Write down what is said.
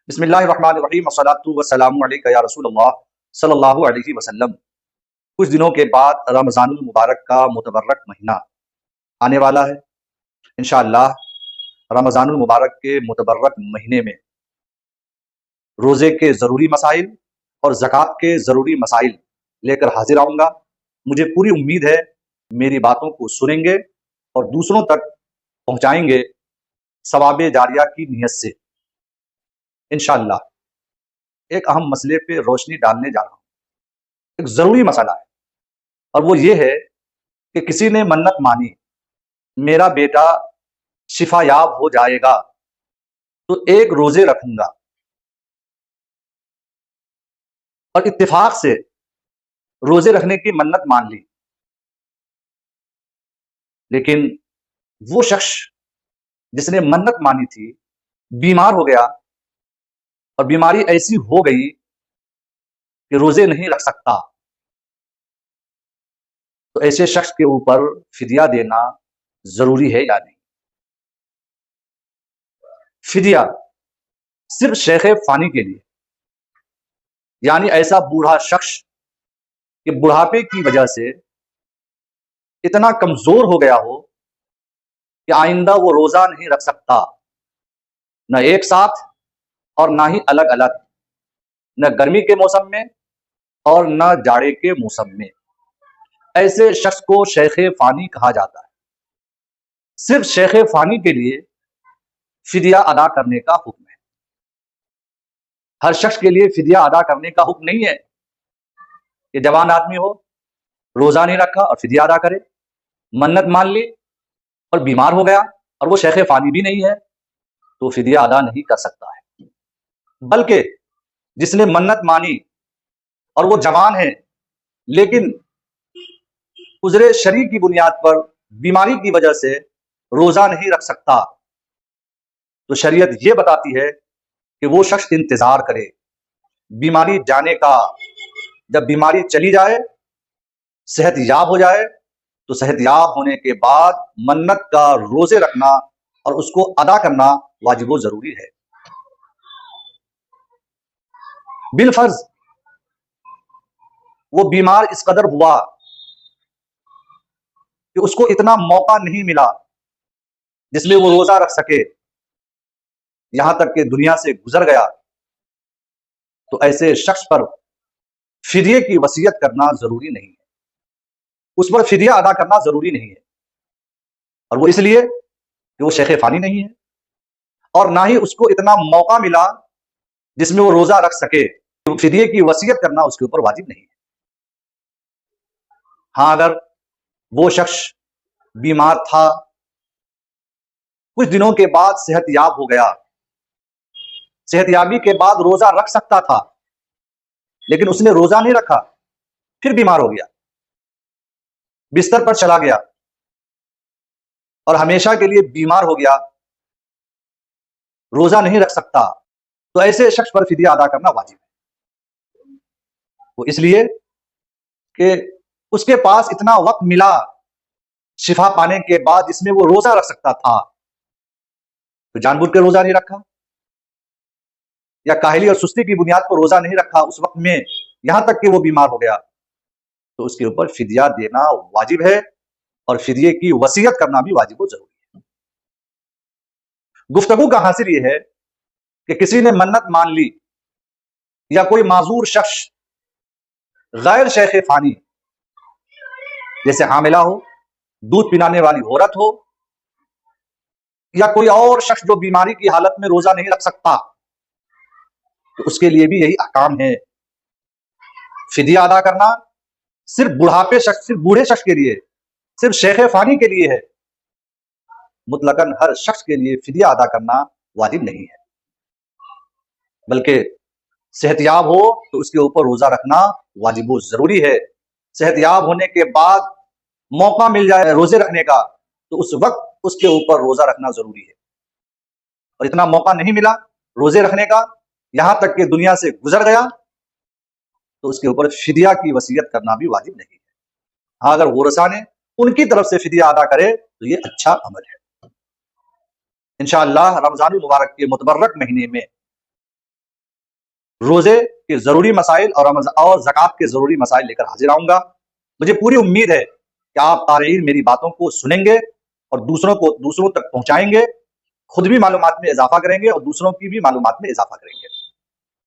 بسم اللہ الرحمن الرحیم والصلاۃ والسلام علیک یا رسول اللہ صلی اللہ علیہ وسلم۔ کچھ دنوں کے بعد رمضان المبارک کا متبرک مہینہ آنے والا ہے۔ انشاءاللہ رمضان المبارک کے متبرک مہینے میں روزے کے ضروری مسائل اور زکوٰۃ کے ضروری مسائل لے کر حاضر آؤں گا۔ مجھے پوری امید ہے میری باتوں کو سنیں گے اور دوسروں تک پہنچائیں گے ثواب جاریہ کی نیت سے۔ انشاءاللہ ایک اہم مسئلے پہ روشنی ڈالنے جا رہا ہوں، ایک ضروری مسئلہ ہے، اور وہ یہ ہے کہ کسی نے منت مانی میرا بیٹا شفا یاب ہو جائے گا تو ایک روزے رکھوں گا، اور اتفاق سے روزے رکھنے کی منت مان لی، لیکن وہ شخص جس نے منت مانی تھی بیمار ہو گیا، اور بیماری ایسی ہو گئی کہ روزے نہیں رکھ سکتا، تو ایسے شخص کے اوپر فدیہ دینا ضروری ہے یا نہیں؟ فدیہ صرف شیخ فانی کے لیے، یعنی ایسا بوڑھا شخص کہ بڑھاپے کی وجہ سے اتنا کمزور ہو گیا ہو کہ آئندہ وہ روزہ نہیں رکھ سکتا، نہ ایک ساتھ اور نہ ہی الگ الگ، نہ گرمی کے موسم میں اور نہ جاڑے کے موسم میں۔ ایسے شخص کو شیخ فانی کہا جاتا ہے۔ صرف شیخ فانی کے لیے فدیہ ادا کرنے کا حکم ہے، ہر شخص کے لیے فدیہ ادا کرنے کا حکم نہیں ہے کہ جوان آدمی ہو، روزہ نہیں رکھا اور فدیہ ادا کرے، منت مان لی اور بیمار ہو گیا اور وہ شیخ فانی بھی نہیں ہے تو فدیہ ادا نہیں کر سکتا ہے، بلکہ جس نے منت مانی اور وہ جوان ہے لیکن عذر شرعی کی بنیاد پر بیماری کی وجہ سے روزہ نہیں رکھ سکتا، تو شریعت یہ بتاتی ہے کہ وہ شخص انتظار کرے بیماری جانے کا۔ جب بیماری چلی جائے، صحت یاب ہو جائے، تو صحت یاب ہونے کے بعد منت کا روزے رکھنا اور اس کو ادا کرنا واجب و ضروری ہے۔ بالفرض وہ بیمار اس قدر ہوا کہ اس کو اتنا موقع نہیں ملا جس میں وہ روزہ رکھ سکے، یہاں تک کہ دنیا سے گزر گیا، تو ایسے شخص پر فدیے کی وصیت کرنا ضروری نہیں ہے، اس پر فدیہ ادا کرنا ضروری نہیں ہے، اور وہ اس لیے کہ وہ شیخ فانی نہیں ہے اور نہ ہی اس کو اتنا موقع ملا جس میں وہ روزہ رکھ سکے، تو فدیے کی وصیت کرنا اس کے اوپر واجب نہیں ہے۔ ہاں اگر وہ شخص بیمار تھا، کچھ دنوں کے بعد صحت یاب ہو گیا، صحت یابی کے بعد روزہ رکھ سکتا تھا لیکن اس نے روزہ نہیں رکھا، پھر بیمار ہو گیا، بستر پر چلا گیا اور ہمیشہ کے لیے بیمار ہو گیا، روزہ نہیں رکھ سکتا، تو ایسے شخص پر فدیہ ادا کرنا واجب ہے۔ وہ اس لیے کہ اس کے پاس اتنا وقت ملا شفا پانے کے بعد جس میں وہ روزہ رکھ سکتا تھا، تو جان بوجھ کے روزہ نہیں رکھا، یا کاہلی اور سستی کی بنیاد پر روزہ نہیں رکھا اس وقت میں، یہاں تک کہ وہ بیمار ہو گیا، تو اس کے اوپر فدیہ دینا واجب ہے اور فدیے کی وصیت کرنا بھی واجب و ضروری ہے۔ گفتگو کا حاصل یہ ہے کہ کسی نے منت مان لی یا کوئی معذور شخص غیر شیخ فانی، جیسے حاملہ ہو، دودھ پلانے والی عورت ہو، یا کوئی اور شخص جو بیماری کی حالت میں روزہ نہیں رکھ سکتا، تو اس کے لیے بھی یہی احکام ہے۔ فدیہ ادا کرنا صرف بوڑھے شخص کے لیے، صرف شیخ فانی کے لیے ہے، مطلقاً ہر شخص کے لیے فدیہ ادا کرنا واجب نہیں ہے، بلکہ صحت یاب ہو تو اس کے اوپر روزہ رکھنا واجب و ضروری ہے۔ صحت یاب ہونے کے بعد موقع مل جائے روزے رکھنے کا تو اس وقت اس کے اوپر روزہ رکھنا ضروری ہے، اور اتنا موقع نہیں ملا روزے رکھنے کا، یہاں تک کہ دنیا سے گزر گیا، تو اس کے اوپر فدیہ کی وصیت کرنا بھی واجب نہیں ہے۔ ہاں اگر ورثاء نے ان کی طرف سے فدیہ ادا کرے تو یہ اچھا عمل ہے۔ انشاءاللہ رمضان المبارک کے متبرک مہینے میں روزے کے ضروری مسائل اور زکوٰۃ کے ضروری مسائل لے کر حاضر آؤں گا۔ مجھے پوری امید ہے کہ آپ قارئین میری باتوں کو سنیں گے اور دوسروں تک پہنچائیں گے، خود بھی معلومات میں اضافہ کریں گے اور دوسروں کی بھی معلومات میں اضافہ کریں گے۔